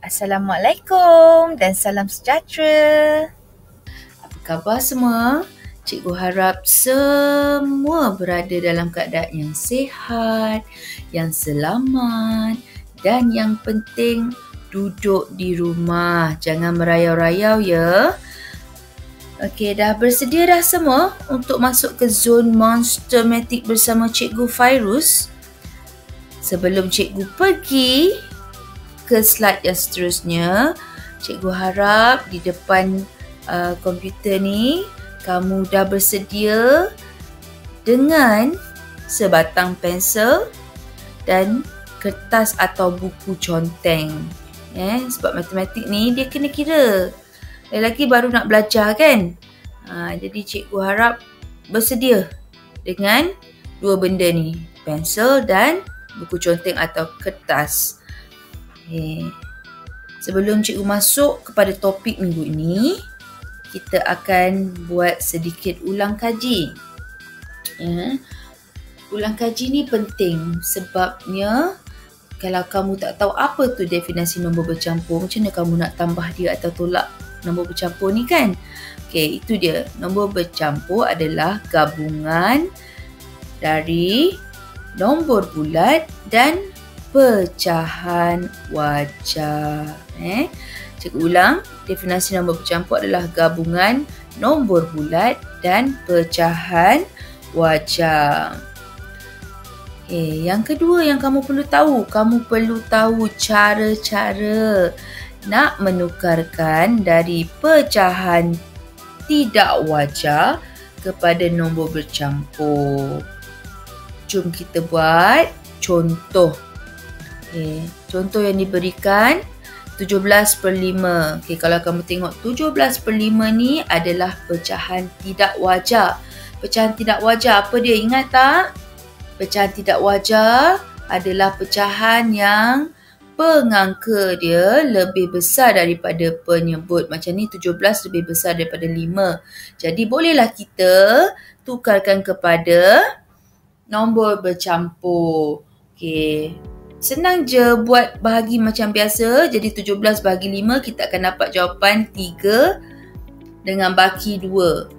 Assalamualaikum dan salam sejahtera. Apa khabar semua? Cikgu harap semua berada dalam keadaan yang sihat, yang selamat dan yang penting duduk di rumah. Jangan merayau-rayau ya. Okey, dah bersedia dah semua untuk masuk ke zon Monstermatic bersama Cikgu Fairuz? Sebelum cikgu pergi ke slide yang seterusnya, cikgu harap di depan komputer ni kamu dah bersedia dengan sebatang pensel dan kertas atau buku conteng. Sebab matematik ni dia kena kira. Lagi baru nak belajar kan? Jadi cikgu harap bersedia dengan dua benda ni, pensel dan buku conteng atau kertas. Sebelum cikgu masuk kepada topik minggu ini, kita akan buat sedikit ulang kaji. Ulang kaji ni penting sebabnya kalau kamu tak tahu apa tu definisi nombor bercampur, macam mana kamu nak tambah dia atau tolak nombor bercampur ni kan? Okey, itu dia. Nombor bercampur adalah gabungan dari nombor bulat dan pecahan wajar. Cikgu ulang, definisi nombor bercampur adalah gabungan nombor bulat dan pecahan wajar. Yang kedua yang kamu perlu tahu cara-cara nak menukarkan dari pecahan tidak wajar kepada nombor bercampur. Jom kita buat contoh. Contoh yang diberikan 17/5. Kalau kamu tengok 17/5 ni adalah pecahan tidak wajar. Pecahan tidak wajar apa dia? Ingat tak? Pecahan tidak wajar adalah pecahan yang pengangka dia lebih besar daripada penyebut. Macam ni 17 lebih besar daripada 5. Jadi bolehlah kita tukarkan kepada nombor bercampur. Senang je buat bahagi macam biasa. Jadi 17 bahagi 5 kita akan dapat jawapan 3 dengan baki 2.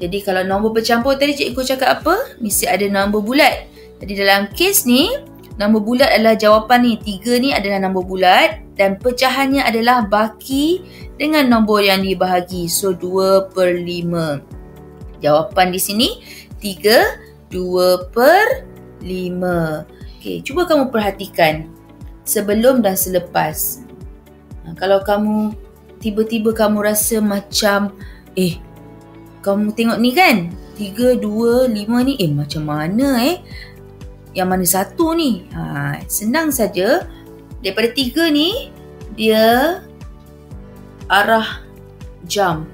Jadi kalau nombor bercampur tadi cikgu cakap apa? Mesti ada nombor bulat. Jadi dalam kes ni, nombor bulat adalah jawapan ni. 3 ni adalah nombor bulat dan pecahannya adalah baki dengan nombor yang dibahagi. So 2/5. Jawapan di sini 3, 2/5. Cuba kamu perhatikan sebelum dan selepas. Kalau kamu tiba-tiba kamu rasa macam kamu tengok ni kan 3, 2, 5 ni macam mana yang mana satu ni? Senang saja. Daripada 3 ni dia arah jam.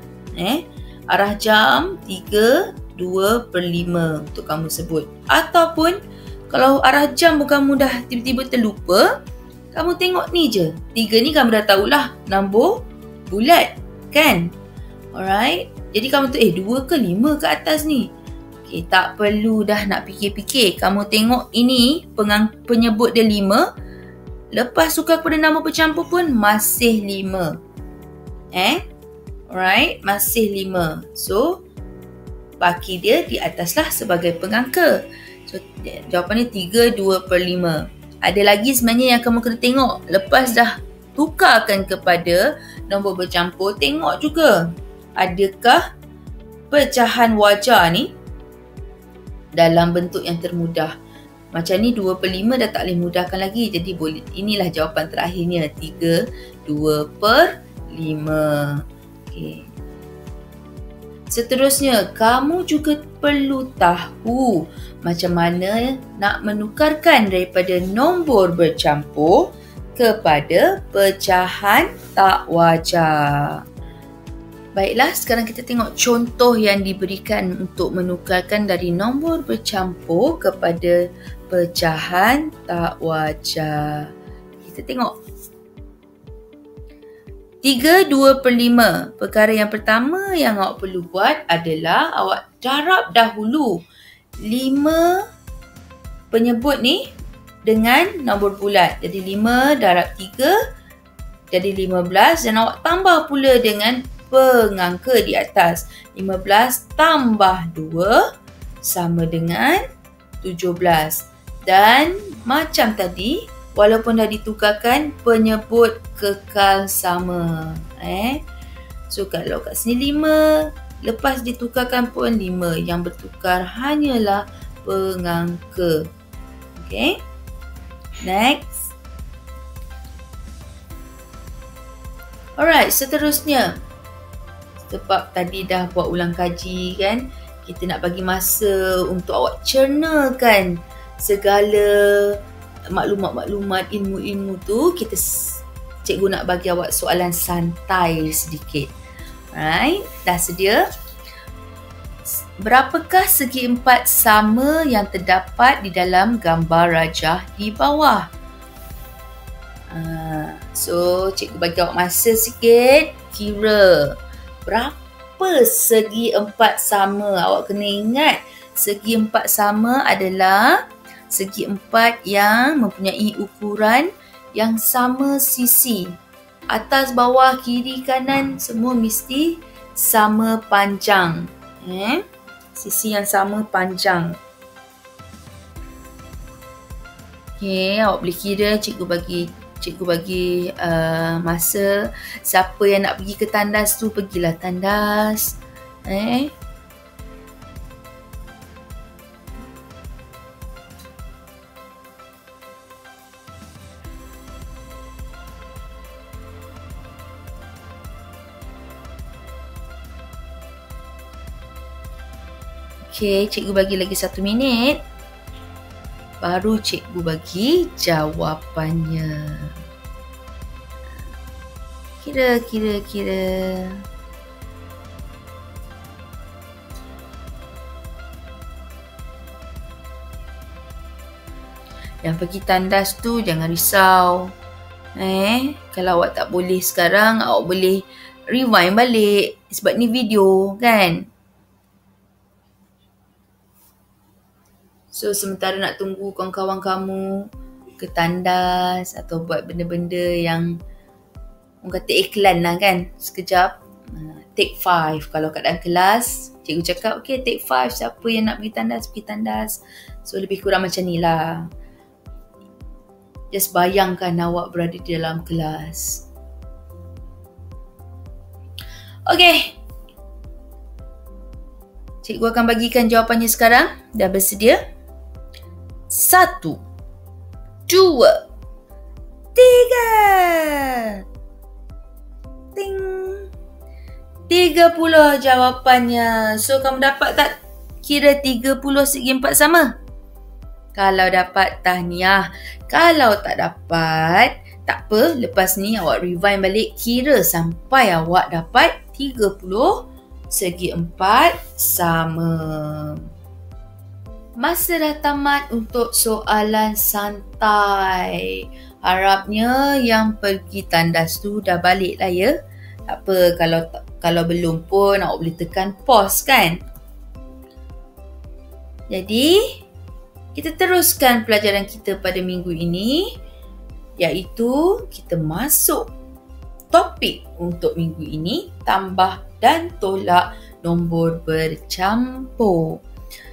Arah jam 3, 2/5 untuk kamu sebut. Ataupun kalau arah jam kamu dah tiba-tiba terlupa, kamu tengok ni je. 3 ni kamu dah tahulah nombor bulat kan? Alright. Jadi kamu tu 2 ke 5 ke atas ni? Tak perlu dah nak fikir-fikir. Kamu tengok ini penyebut dia 5. Lepas tukar kepada nombor bercampur pun masih 5. Alright, masih 5. So baki dia di atas lah sebagai pengangka. So jawapan ni 3, 2/5. Ada lagi sebenarnya yang kamu kena tengok. Lepas dah tukarkan kepada nombor bercampur, tengok juga adakah pecahan wajar ni dalam bentuk yang termudah. Macam ni 2/5 dah tak boleh mudahkan lagi. Jadi inilah jawapan terakhirnya 3, 2/5. Seterusnya, kamu juga perlu tahu macam mana nak menukarkan daripada nombor bercampur kepada pecahan tak wajar. Baiklah, sekarang kita tengok contoh yang diberikan untuk menukarkan dari nombor bercampur kepada pecahan tak wajar. Kita tengok. 3, 2/5. Perkara yang pertama yang awak perlu buat adalah awak darab dahulu 5 penyebut ni dengan nombor bulat. Jadi 5 darab 3 jadi 15 dan awak tambah pula dengan pengangka di atas. 15 tambah 2 sama dengan 17. Dan macam tadi, walaupun dah ditukarkan, penyebut kekal sama. So kalau kat sini 5, lepas ditukarkan pun 5. Yang bertukar hanyalah pengangka. Okay. Next. Alright, seterusnya. Sebab tadi dah buat ulang kaji kan, kita nak bagi masa untuk awak cernakan segala maklumat-maklumat, ilmu-ilmu tu. Cikgu nak bagi awak soalan santai sedikit. Alright, dah sedia? Berapakah segi empat sama yang terdapat di dalam gambar rajah di bawah? So, cikgu bagi awak masa sikit. Kira berapa segi empat sama. Awak kena ingat, segi empat sama adalah segi empat yang mempunyai ukuran yang sama sisi. Atas, bawah, kiri, kanan semua mesti sama panjang. Sisi yang sama panjang. Okay, awak boleh kira. Cikgu bagi masa. Siapa yang nak pergi ke tandas tu, pergilah tandas. Okay, cikgu bagi lagi 1 minit. Baru cikgu bagi jawapannya. Kira. Yang pergi tandas tu jangan risau. Kalau awak tak boleh sekarang, awak boleh rewind balik. Sebab ni video kan. So, sementara nak tunggu kawan-kawan kamu ke tandas atau buat benda-benda yang orang kata iklan lah kan. Sekejap. Take 5. Kalau kat dalam kelas, cikgu cakap, okay, take 5. Siapa yang nak pergi tandas. So, lebih kurang macam ni lah. Just bayangkan awak berada di dalam kelas. Okay. Cikgu akan bagikan jawapannya sekarang. Dah bersedia? 1, 2, 3. Ting. 30 jawapannya. So, kamu dapat tak kira 30 segi 4 sama? Kalau dapat, tahniah. Kalau tak dapat, tak apa. Lepas ni awak rewind balik, kira sampai awak dapat 30 segi 4 sama. Masa dah tamat untuk soalan santai. Harapnya yang pergi tandas tu dah balik lah ya. Tak apa, kalau belum pun awak boleh tekan pause kan. Jadi, kita teruskan pelajaran kita pada minggu ini, iaitu kita masuk topik untuk minggu ini, tambah dan tolak nombor bercampur.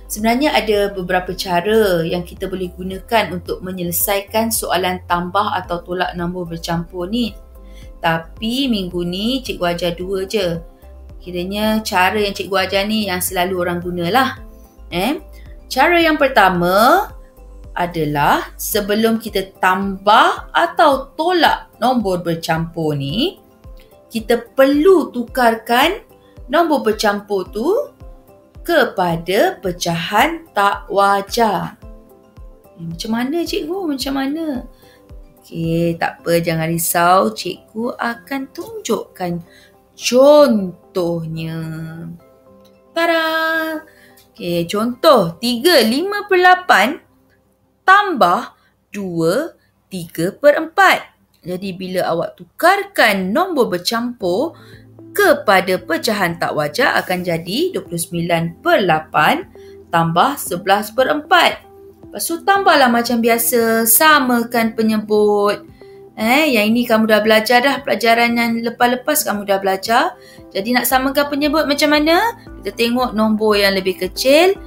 Sebenarnya ada beberapa cara yang kita boleh gunakan untuk menyelesaikan soalan tambah atau tolak nombor bercampur ni. Tapi minggu ni cikgu ajar 2 je. Kiranya cara yang cikgu ajar ni yang selalu orang gunalah. Cara yang pertama adalah sebelum kita tambah atau tolak nombor bercampur ni, kita perlu tukarkan nombor bercampur tu kepada pecahan tak wajar. Macam mana cikgu? Macam mana? Okey, tak apa, jangan risau. Cikgu akan tunjukkan contohnya. Tada! Okey, contoh 3/8 tambah 2 3/4. Jadi bila awak tukarkan nombor bercampur kepada pecahan tak wajar akan jadi 29/8 tambah 11/4. Lepas tu tambahlah macam biasa, samakan penyebut. Yang ini kamu dah belajar dah, pelajaran yang lepas-lepas kamu dah belajar. Jadi nak samakan penyebut macam mana? Kita tengok nombor yang lebih kecil.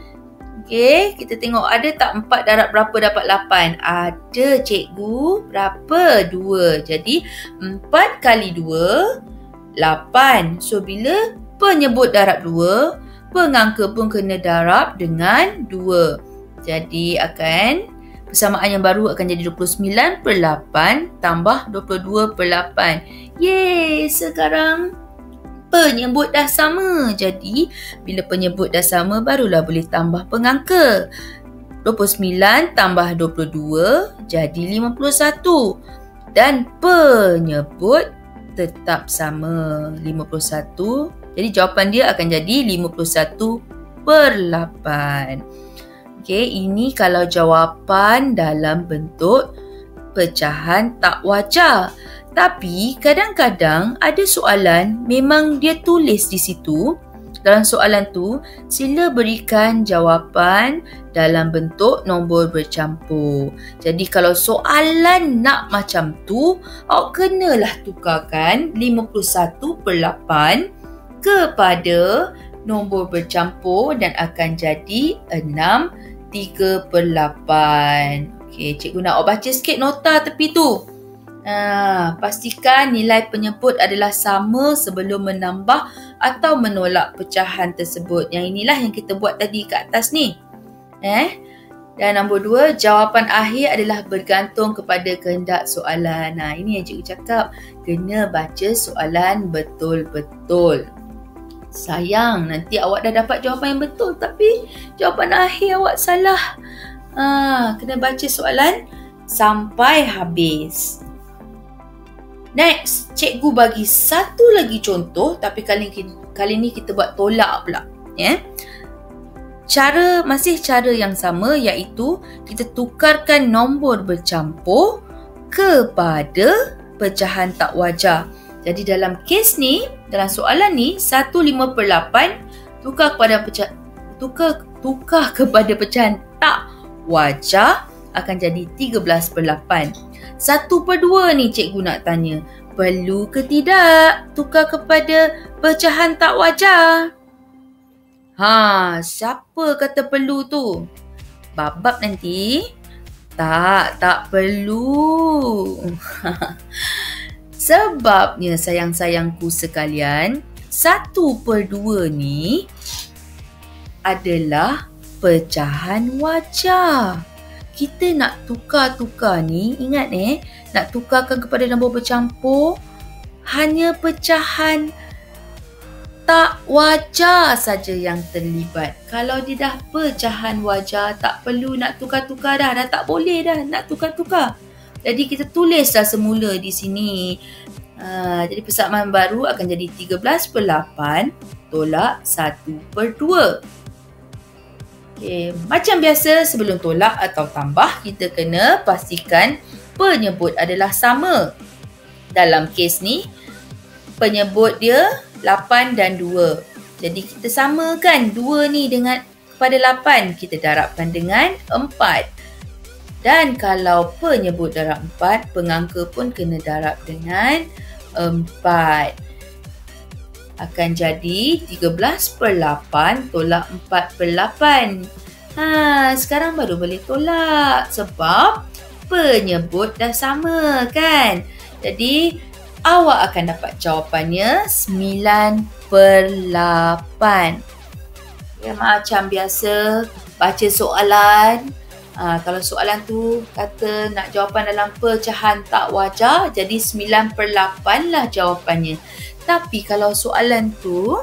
Okey, kita tengok ada tak 4 darab berapa dapat 8? Ada cikgu. Berapa? 2. Jadi 4 kali 2, 8. So bila penyebut darab 2, pengangka pun kena darab dengan 2. Jadi persamaan yang baru akan jadi 29 per 8 tambah 22 per 8. Yeay, sekarang penyebut dah sama. Jadi, bila penyebut dah sama, barulah boleh tambah pengangka. 29 tambah 22 jadi 51. Dan penyebut tetap sama, 51. Jadi, jawapan dia akan jadi 51 per 8. Okey, ini kalau jawapan dalam bentuk pecahan tak wajar. Tapi kadang-kadang ada soalan memang dia tulis di situ. Dalam soalan tu, sila berikan jawapan dalam bentuk nombor bercampur. Jadi kalau soalan nak macam tu, awak kenalah tukarkan 51 per 8 kepada nombor bercampur dan akan jadi 3 per 8. Okey, cikgu nak awak baca sikit nota tepi tu. Pastikan nilai penyebut adalah sama sebelum menambah atau menolak pecahan tersebut. Yang inilah yang kita buat tadi kat atas ni. Dan nombor 2, jawapan akhir adalah bergantung kepada kehendak soalan. Ini yang cikgu cakap. Kena baca soalan betul-betul. Sayang, nanti awak dah dapat jawapan yang betul tapi jawapan akhir awak salah. Kena baca soalan sampai habis. Next, cikgu bagi satu lagi contoh tapi kali ni kita buat tolak pula. Masih cara yang sama iaitu kita tukarkan nombor bercampur kepada pecahan tak wajar. Jadi dalam kes ni, dalam soalan ni 1/5 per 8 tukar kepada pecahan tak wajar akan jadi 13 per 8. 1 per 2 ni cikgu nak tanya, perlu ke tidak tukar kepada pecahan tak wajar? Siapa kata perlu tu? Bab-bab nanti? Tak perlu. Sebabnya sayang-sayangku sekalian, 1 per 2 ni adalah pecahan wajar. Kita nak tukar-tukar ni, ingat nak tukarkan kepada nombor bercampur, hanya pecahan tak wajar saja yang terlibat. Kalau dia dah pecahan wajar, tak perlu nak tukar-tukar dah tak boleh dah nak tukar-tukar. Jadi kita tulislah semula di sini. Jadi persamaan baru akan jadi 13 per 8 tolak 1 per 2. Okay. Macam biasa sebelum tolak atau tambah, kita kena pastikan penyebut adalah sama. Dalam kes ni, penyebut dia 8 dan 2. Jadi kita samakan 2 ni kepada 8. Kita darabkan dengan 4. Dan kalau penyebut darab 4, pengangka pun kena darab dengan 4. Akan jadi 13 per 8 tolak 4 per 8. Sekarang baru boleh tolak sebab penyebut dah sama kan. Jadi awak akan dapat jawapannya 9 per 8. Macam biasa, baca soalan. Kalau soalan tu kata nak jawapan dalam pecahan tak wajar, jadi 9 per 8 lah jawapannya. Tapi kalau soalan tu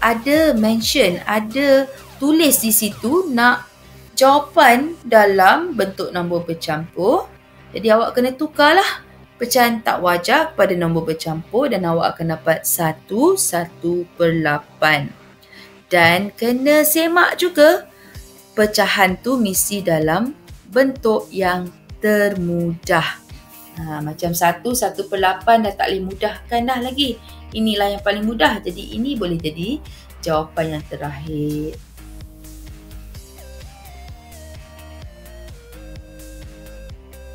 ada mention, ada tulis di situ nak jawapan dalam bentuk nombor bercampur, jadi awak kena tukarlah pecahan tak wajar kepada nombor bercampur dan awak akan dapat 1 per 8. Dan kena semak juga pecahan tu mesti dalam bentuk yang termudah. Macam 1 per 8 dah tak boleh mudahkan dah lagi. Inilah yang paling mudah. Jadi ini boleh jadi jawapan yang terakhir.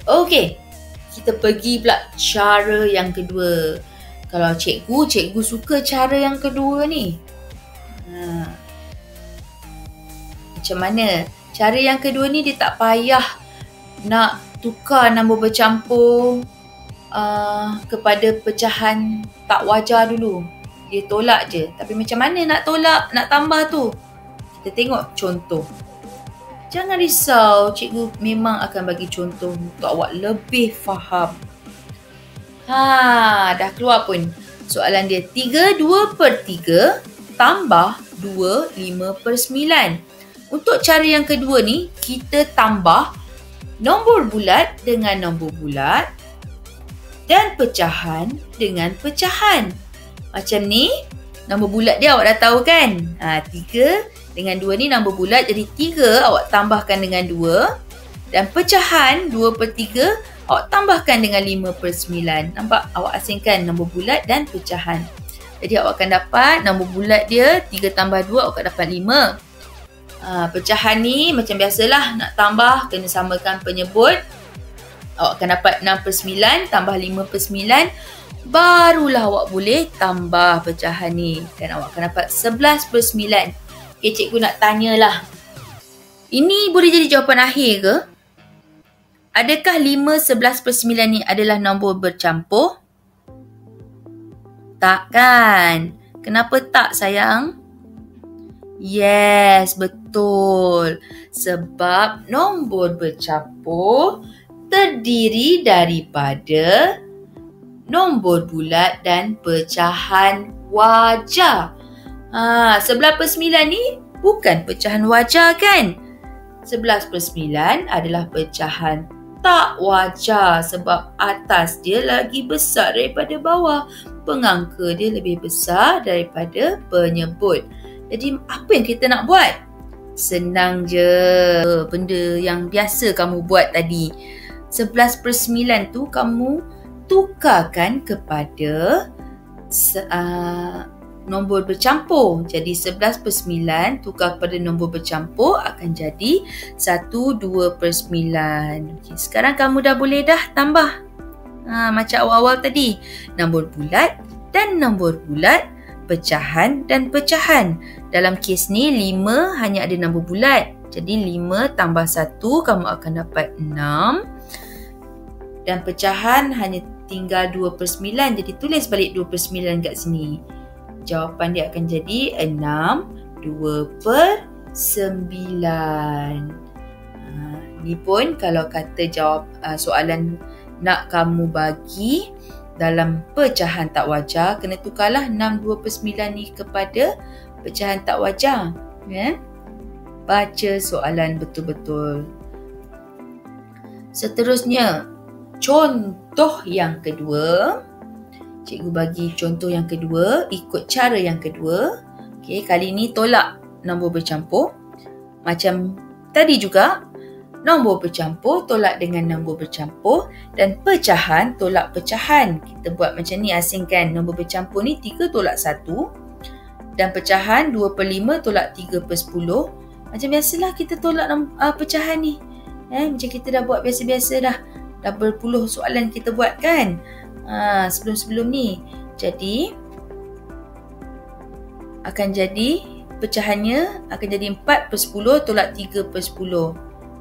Okey. kita pergi pula cara yang kedua. Kalau cikgu suka cara yang kedua ni. Macam mana? Cara yang kedua ni dia tak payah nak tukar nombor bercampur kepada pecahan tak wajar dulu. Dia tolak je. Tapi macam mana nak tolak, nak tambah tu? Kita tengok contoh. Jangan risau, cikgu memang akan bagi contoh untuk awak lebih faham. Dah keluar pun soalan dia. 3 2/3 tambah 2 5/9. Untuk cara yang kedua ni, kita tambah nombor bulat dengan nombor bulat dan pecahan dengan pecahan. Macam ni, nombor bulat dia awak dah tahu kan? 3 dengan 2 ni nombor bulat, jadi 3 awak tambahkan dengan 2 dan pecahan 2/3 awak tambahkan dengan 5/9. Nampak? Awak asingkan nombor bulat dan pecahan. Jadi awak akan dapat nombor bulat dia 3 tambah 2 awak akan dapat 5. Pecahan ni macam biasalah, nak tambah kena samakan penyebut. Awak akan dapat 6/9 tambah 5/9. Barulah awak boleh tambah pecahan ni dan awak akan dapat 11/9. Okay, cikgu nak tanyalah. Ini boleh jadi jawapan akhir ke? Adakah 5/11/9 ni adalah nombor bercampur? Tak kan? Kenapa tak, sayang? Yes, betul. Sebab nombor bercampur terdiri daripada nombor bulat dan pecahan wajar. 11/9 ni bukan pecahan wajar kan? 11/9 adalah pecahan tak wajar sebab atas dia lagi besar daripada bawah. Pengangka dia lebih besar daripada penyebut. Jadi apa yang kita nak buat? Senang je. Benda yang biasa kamu buat tadi. 11/9 tu kamu tukarkan kepada nombor bercampur. Jadi 11/9 tukar kepada nombor bercampur akan jadi 1/2/9. Okay, sekarang kamu dah boleh dah tambah. Macam awal-awal tadi. Nombor bulat dan nombor bulat, pecahan dan pecahan. Dalam kes ni 5 hanya ada nombor bulat. Jadi 5 tambah 1 kamu akan dapat 6. Dan pecahan hanya tinggal 2/9. Jadi tulis balik 2/9 kat sini. Jawapan dia akan jadi 6 2/9. Ni pun kalau kata jawab soalan nak kamu bagi dalam pecahan tak wajar, kena tukarlah 6 2/9 ni kepada pecahan tak wajar. Baca soalan betul-betul. Seterusnya, contoh yang kedua. Cikgu bagi contoh yang kedua, ikut cara yang kedua. Okay, kali ni tolak nombor bercampur. Macam tadi juga, nombor bercampur tolak dengan nombor bercampur dan pecahan tolak pecahan. Kita buat macam ni, asingkan nombor bercampur ni 3 tolak 1 dan pecahan 2/5 tolak 3/10. Macam biasalah kita tolak pecahan ni. Macam kita dah buat biasa-biasa dah. Dah berpuluh soalan kita buat kan sebelum-sebelum ni. Jadi akan jadi pecahannya akan jadi 4/10 tolak 3/10.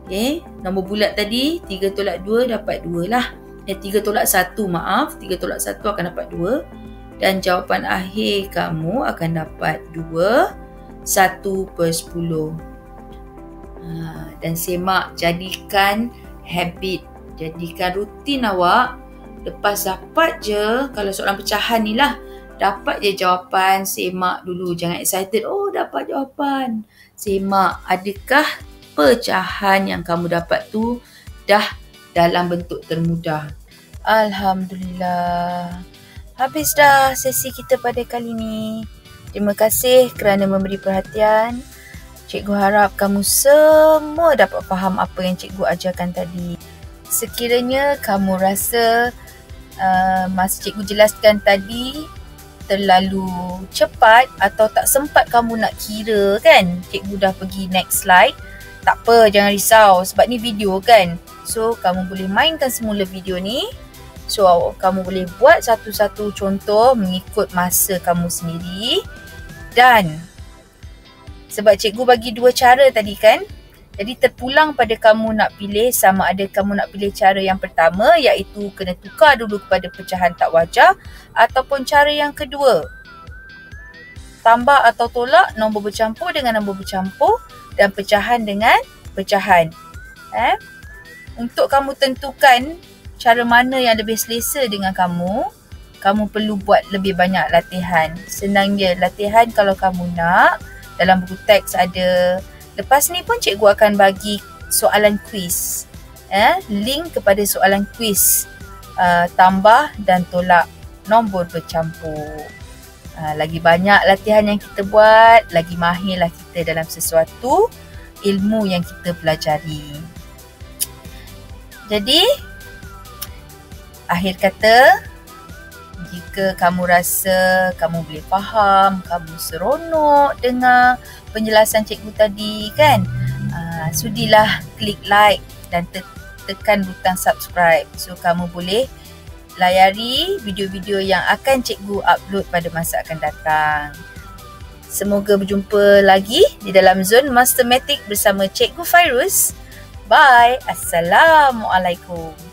Okay, nombor bulat tadi 3 tolak 2 dapat 2 lah. 3 tolak 1 maaf, 3 tolak 1 akan dapat 2. Dan jawapan akhir kamu akan dapat 2 1/10. Dan semak, jadikan habit, jadikan rutin awak. Lepas dapat je, kalau soalan pecahan ni lah, dapat je jawapan, semak dulu. Jangan excited, oh dapat jawapan. Semak, adakah pecahan yang kamu dapat tu dah dalam bentuk termudah. Alhamdulillah. Habis dah sesi kita pada kali ni. Terima kasih kerana memberi perhatian. Cikgu harap kamu semua dapat faham apa yang cikgu ajarkan tadi. Sekiranya kamu rasa masa cikgu jelaskan tadi terlalu cepat atau tak sempat kamu nak kira kan, cikgu dah pergi next slide. Tak apa, jangan risau sebab ni video kan. So, kamu boleh mainkan semula video ni So, kamu boleh buat satu-satu contoh mengikut masa kamu sendiri. Dan sebab cikgu bagi 2 cara tadi kan, jadi terpulang pada kamu nak pilih sama ada kamu nak pilih cara yang pertama, iaitu kena tukar dulu kepada pecahan tak wajar, ataupun cara yang kedua, tambah atau tolak nombor bercampur dengan nombor bercampur dan pecahan dengan pecahan. Untuk kamu tentukan cara mana yang lebih selesa dengan kamu perlu buat lebih banyak latihan. Senang je latihan kalau kamu nak. Dalam buku teks ada. Lepas ni pun cikgu akan bagi soalan kuis. Link kepada soalan kuis. Tambah dan tolak nombor bercampur. Lagi banyak latihan yang kita buat, lagi mahirlah kita dalam sesuatu ilmu yang kita pelajari. Jadi, akhir kata, jika kamu rasa kamu boleh faham, kamu seronok dengar penjelasan cikgu tadi kan, sudilah klik like dan tekan butang subscribe. So, kamu boleh layari video-video yang akan cikgu upload pada masa akan datang. Semoga berjumpa lagi di dalam Zone Mastermatic bersama Cikgu Fairuz. Bye. Assalamualaikum.